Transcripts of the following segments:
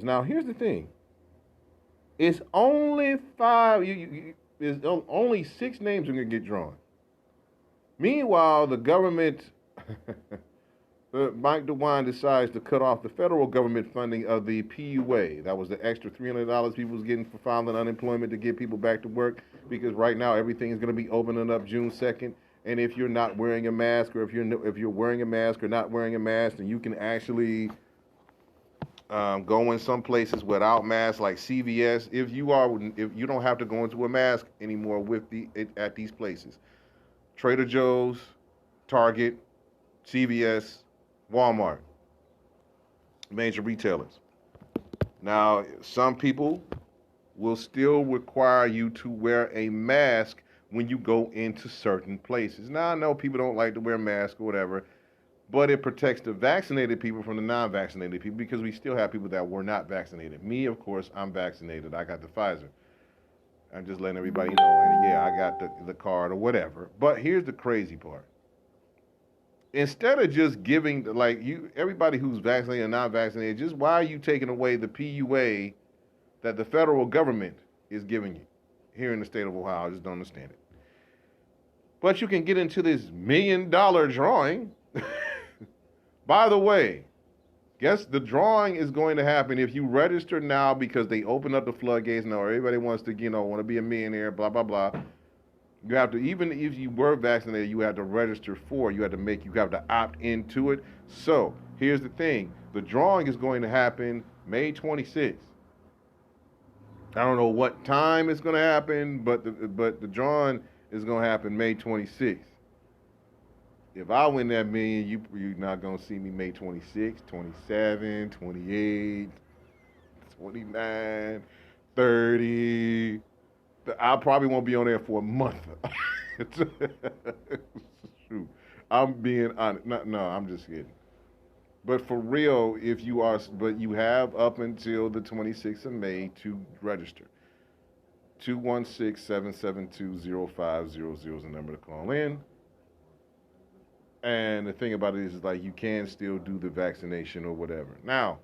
Now, here's the thing: it's only five. There's only six names are gonna get drawn. Meanwhile, the government, Mike DeWine decides to cut off the federal government funding of the PUA. That was the extra $300 people was getting for filing unemployment to get people back to work. Because right now everything is going to be opening up June 2nd, and if you're not wearing a mask, or if you're wearing a mask or not wearing a mask, then you can actually go in some places without masks, like CVS. If you don't have to go into a mask anymore at these places, Trader Joe's, Target, CVS, Walmart, major retailers. Now, some people will still require you to wear a mask when you go into certain places. Now, I know people don't like to wear masks or whatever, but it protects the vaccinated people from the non-vaccinated people, because we still have people that were not vaccinated. Me, of course, I'm vaccinated. I got the Pfizer. I'm just letting everybody know. And yeah, I got the card or whatever. But here's the crazy part. Instead of just giving, like, everybody who's vaccinated and not vaccinated, just why are you taking away the PUA that the federal government is giving you here in the state of Ohio? I just don't understand it. But you can get into this $1 million drawing. By the way, guess the drawing is going to happen if you register now, because they open up the floodgates now. Everybody wants to, want to be a millionaire, blah, blah, blah. You have to, even if you were vaccinated, you have to register for it. You have to opt into it. So here's the thing: the drawing is going to happen May 26th. I don't know what time it's going to happen, but the drawing is going to happen May 26th. If I win that million, you're not going to see me May 26, 27, 28, 29, 30. I probably won't be on there for a month. Shoot. I'm being honest. No, I'm just kidding. But for real, but you have up until the 26th of May to register. 216-772-0500 is the number to call in. And the thing about it is like, you can still do the vaccination or whatever. Now,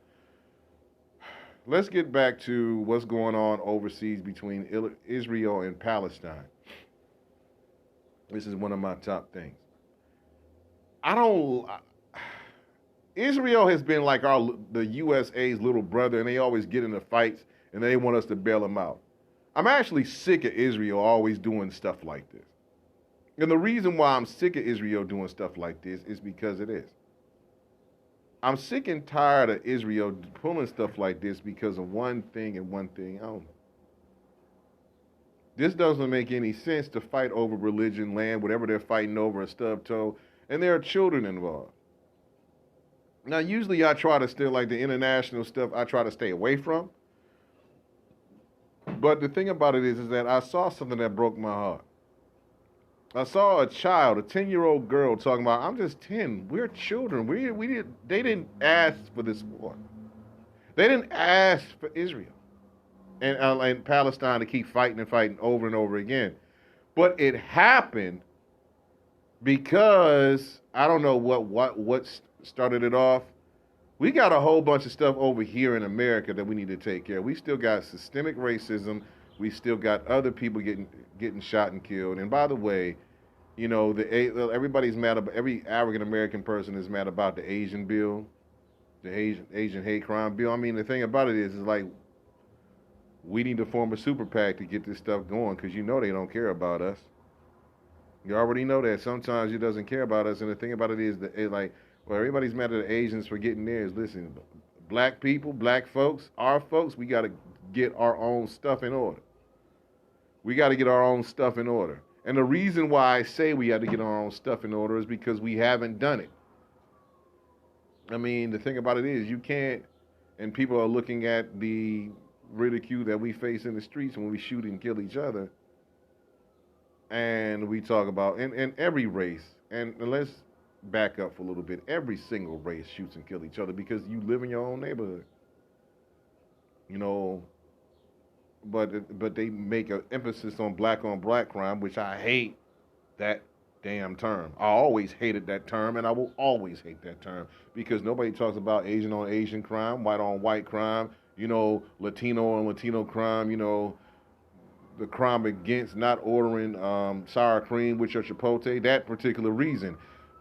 let's get back to what's going on overseas between Israel and Palestine. This is one of my top things. I don't. Israel has been like the USA's little brother, and they always get into fights, and they want us to bail them out. I'm actually sick of Israel always doing stuff like this. And the reason why I'm sick of Israel doing stuff like this is because it is. I'm sick and tired of Israel pulling stuff like this because of one thing and one thing only. This doesn't make any sense to fight over religion, land, whatever they're fighting over, a stub toe, and there are children involved. Now, usually I try to still, like the international stuff, I try to stay away from. But the thing about it is that I saw something that broke my heart. I saw a child, a 10-year-old girl, talking about, I'm just 10. We're children. They didn't ask for this war. They didn't ask for Israel and Palestine to keep fighting and fighting over and over again. But it happened because I don't know what started it off. We got a whole bunch of stuff over here in America that we need to take care of. We still got systemic racism. We still got other people getting shot and killed. And by the way, everybody's mad about, every African American person is mad about the Asian bill, the Asian hate crime bill. I mean, the thing about it is like, we need to form a super PAC to get this stuff going, because they don't care about us. You already know that. Sometimes it doesn't care about us. And the thing about it is that everybody's mad at the Asians for getting theirs. Listen, black people, black folks, our folks, we got to get our own stuff in order. We got to get our own stuff in order. And the reason why I say we have to get our own stuff in order is because we haven't done it. I mean, the thing about it is, you can't, and people are looking at the ridicule that we face in the streets when we shoot and kill each other. And we talk about, in every race, and let's back up for a little bit, every single race shoots and kills each other because you live in your own neighborhood. But they make an emphasis on black crime, which I hate that damn term. I always hated that term, and I will always hate that term, because nobody talks about Asian on Asian crime, white on white crime, Latino and Latino crime, the crime against not ordering sour cream with your chipotle, that particular reason.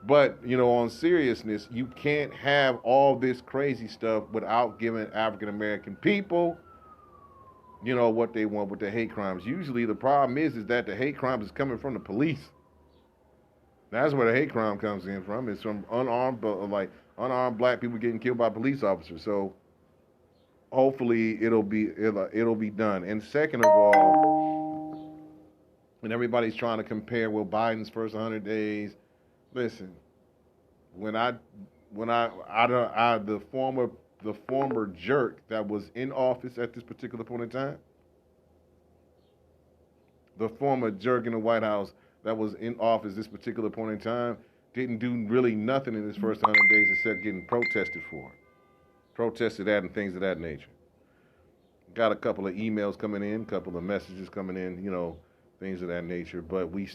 But, on seriousness, you can't have all this crazy stuff without giving African American people, what they want with the hate crimes. Usually the problem is that the hate crimes is coming from the police. That's where the hate crime comes in from. It's from unarmed black people getting killed by police officers. So hopefully it'll be done. And second of all, when everybody's trying to compare Biden's first 100 days, listen, the former jerk that was in office at this particular point in time, the former jerk in the White House that was in office this particular point in time didn't do really nothing in his first 100 days except getting protested at and things of that nature. Got a couple of emails coming in, a couple of messages coming in, things of that nature. But we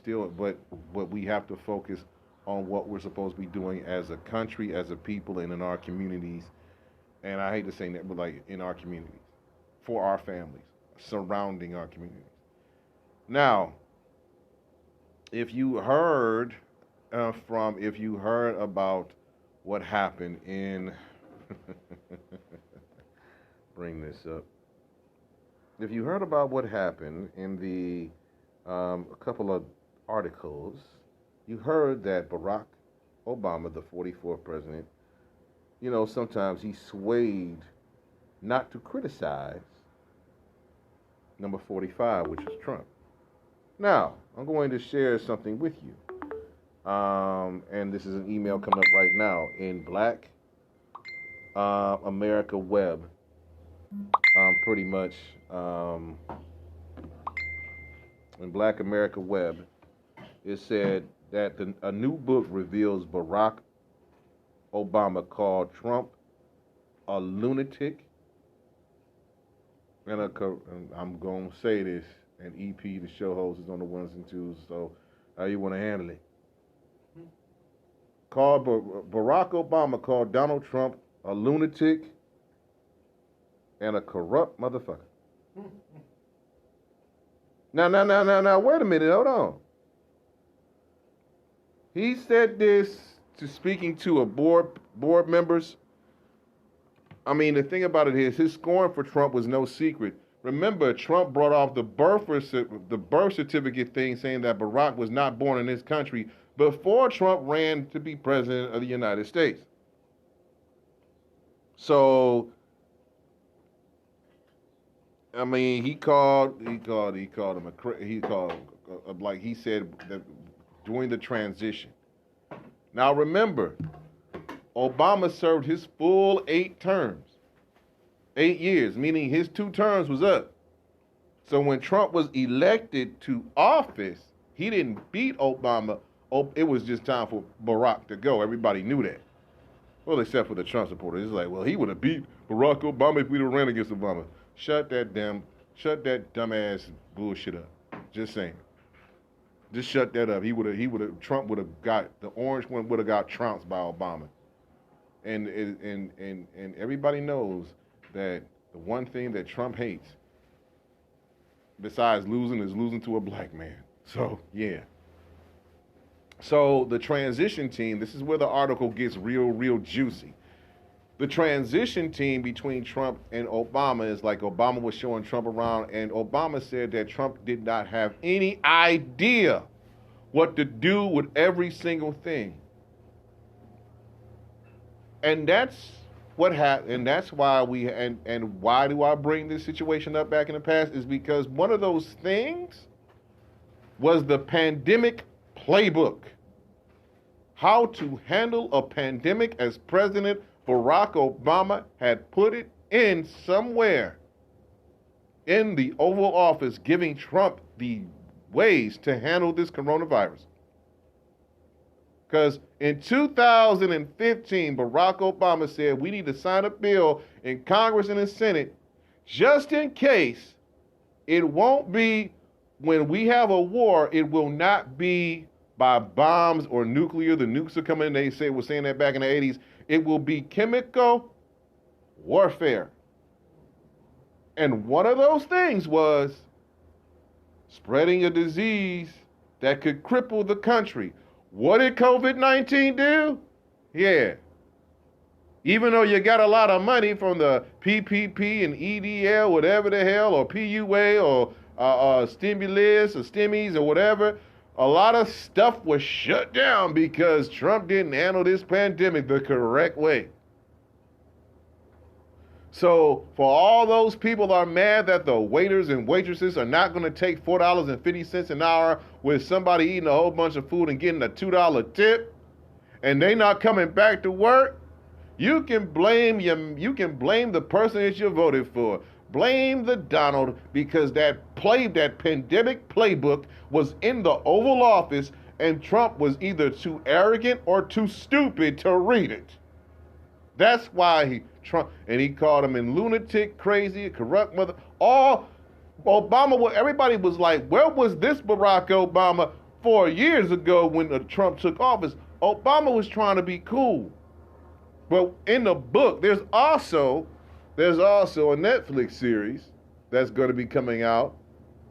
have to focus on what we're supposed to be doing as a country, as a people, and in our communities. And I hate to say that, but like in our communities, for our families, surrounding our communities. Now, if you heard about what happened in, bring this up. If you heard about what happened in the a couple of articles, you heard that Barack Obama, the 44th president, sometimes he swayed not to criticize number 45, which is Trump. Now, I'm going to share something with you. And this is an email coming up right now in Black America Web. Pretty much in Black America Web, it said that a new book reveals Barack Obama called Trump a lunatic. And I'm going to say this, and EP, the show host, is on the ones and twos, so how you want to handle it? Barack Obama called Donald Trump a lunatic and a corrupt motherfucker. Now, wait a minute, hold on. He said this speaking to a board members. I mean, the thing about it is his scorn for Trump was no secret. Remember, Trump brought off the birth certificate thing saying that Barack was not born in this country before Trump ran to be president of the United States. So, I mean, he called him like he said that during the transition. Now remember, Obama served his full 8 terms. 8 years, meaning his 2 terms was up. So when Trump was elected to office, he didn't beat Obama. It was just time for Barack to go. Everybody knew that. Well, except for the Trump supporters. It's like, well, he would have beat Barack Obama if we'd have ran against Obama. Shut that dumbass bullshit up. Just saying. Just shut that up. Trump would have got, the orange one would have got trounced by Obama. And everybody knows that the one thing that Trump hates, besides losing, is losing to a black man. So, yeah. So the transition team, this is where the article gets real juicy. The transition team between Trump and Obama is like Obama was showing Trump around, and Obama said that Trump did not have any idea what to do with every single thing. And that's what happened, and that's why and why do I bring this situation up back in the past is because one of those things was the pandemic playbook. How to handle a pandemic, as President Barack Obama had put it in somewhere in the Oval Office, giving Trump the ways to handle this coronavirus. Because in 2015, Barack Obama said we need to sign a bill in Congress and the Senate just in case it won't be, when we have a war, it will not be by bombs or nuclear. The nukes are coming. They were saying that back in the 80s. It will be chemical warfare. And one of those things was spreading a disease that could cripple the country. What did COVID-19 do? Yeah. Even though you got a lot of money from the PPP and EDL, whatever the hell, or PUA, or stimulus, or stimmies, or whatever, a lot of stuff was shut down because Trump didn't handle this pandemic the correct way. So for all those people that are mad that the waiters and waitresses are not going to take $4.50 an hour with somebody eating a whole bunch of food and getting a $2 tip, and they not coming back to work, you can blame the person that you voted for. Blame the Donald, because that pandemic playbook was in the Oval Office, and Trump was either too arrogant or too stupid to read it. That's why he called him in lunatic, crazy, corrupt mother. All Obama, everybody was like, where was this Barack Obama 4 years ago when Trump took office? Obama was trying to be cool. But in the book, there's also a Netflix series that's going to be coming out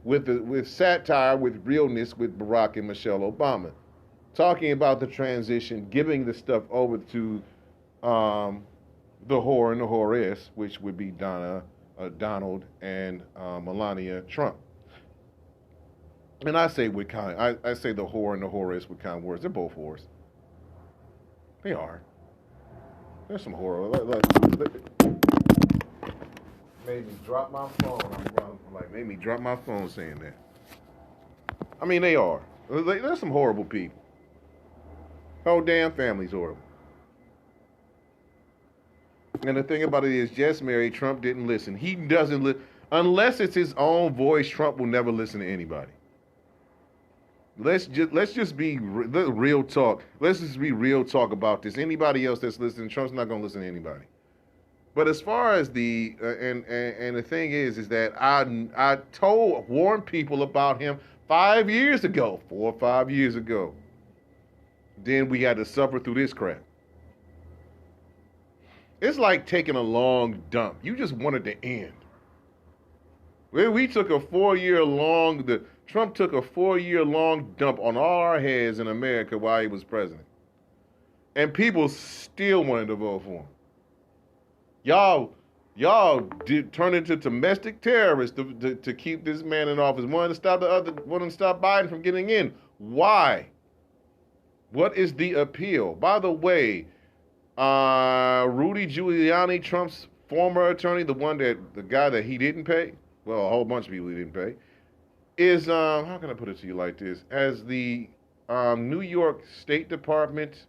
with satire, with realness, with Barack and Michelle Obama, talking about the transition, giving the stuff over to the whore and the whoress, which would be Donald and Melania Trump. And I say I say the whore and the whoress with kind words. They're both whores. They are. There's some horror. Made me drop my phone. Made me drop my phone saying that. I mean, they are. There's some horrible people. Whole damn family's horrible. And the thing about it is, Jess Mary, Trump didn't listen. He doesn't listen. Unless it's his own voice, Trump will never listen to anybody. Let's just be real talk. Let's just be real talk about this. Anybody else that's listening, Trump's not going to listen to anybody. But as far as the and the thing is that I warned people about him 4 or 5 years ago. Then we had to suffer through this crap. It's like taking a long dump. You just wanted to end. We took a 4-year long. Trump took a 4-year long dump on all our heads in America while he was president. And people still wanted to vote for him. Y'all did turn into domestic terrorists to keep this man in office. Wanted to stop Biden from getting in. Why? What is the appeal? By the way, Rudy Giuliani, Trump's former attorney, the guy that he didn't pay, well, a whole bunch of people he didn't pay, is, how can I put it to you like this? As the New York State Department,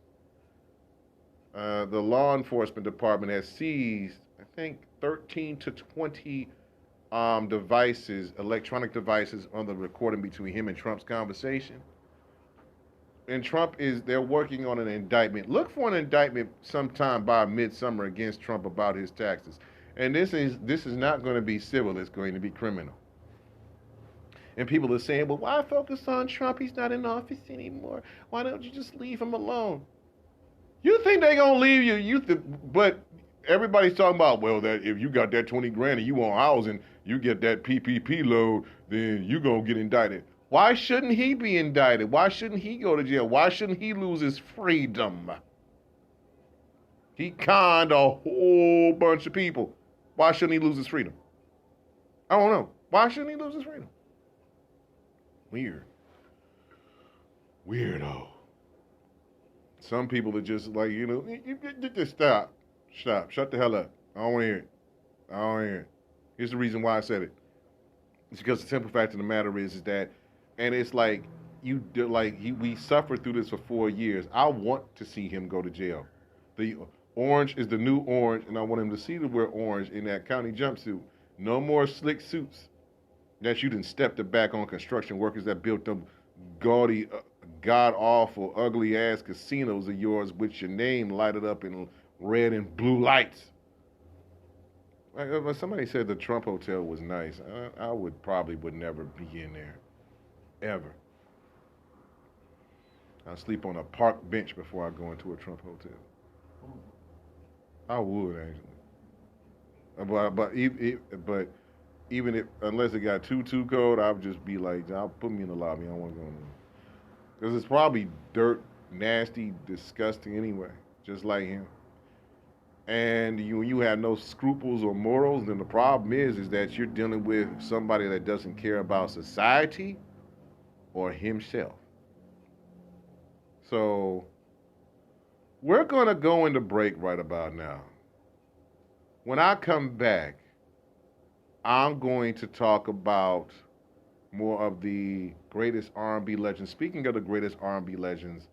the law enforcement department has seized, I think, 13 to 20 electronic devices on the recording between him and Trump's conversation. And they're working on an indictment. Look for an indictment sometime by midsummer against Trump about his taxes. And this is not going to be civil, it's going to be criminal. And people are saying, well, why focus on Trump? He's not in office anymore. Why don't you just leave him alone? You think they're going to leave you? But everybody's talking about, well, that if you got that 20 grand and you want housing, you get that PPP load, then you're going to get indicted. Why shouldn't he be indicted? Why shouldn't he go to jail? Why shouldn't he lose his freedom? He conned a whole bunch of people. Why shouldn't he lose his freedom? I don't know. Why shouldn't he lose his freedom? Weirdo. Some people are just like, you just stop, shut the hell up. I don't want to hear it. Here's the reason why I said it. It's because the simple fact of the matter is that, and it's like we suffered through this for 4 years. I want to see him go to jail. The orange is the new orange, and I want him to see to wear orange in that county jumpsuit. No more slick suits that you done stepped back on construction workers that built them gaudy, god-awful, ugly-ass casinos of yours with your name lighted up in red and blue lights. Somebody said the Trump Hotel was nice. I would never be in there. Ever. I'll sleep on a park bench before I go into a Trump hotel. I would, actually. But even if unless it got too cold, I'll just be like, I'll put me in the lobby. I don't want to go in there because it's probably dirt, nasty, disgusting anyway, just like him. And you have no scruples or morals, then the problem is that you're dealing with somebody that doesn't care about society or himself. So we're gonna go into break right about now. When I come back, I'm going to talk about more of the greatest R&B legends. Speaking of the greatest R&B legends,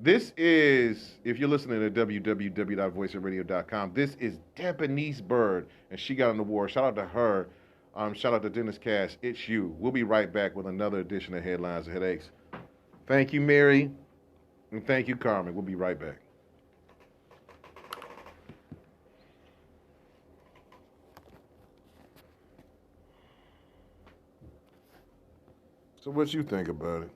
this is, if you're listening to www.voiceofradio.com, this is Debonese Bird, and she got an award. Shout out to her. Shout out to Dennis Cash. It's you. We'll be right back with another edition of Headlines and Headaches. Thank you, Mary, and thank you, Carmen. We'll be right back. So what you think about it?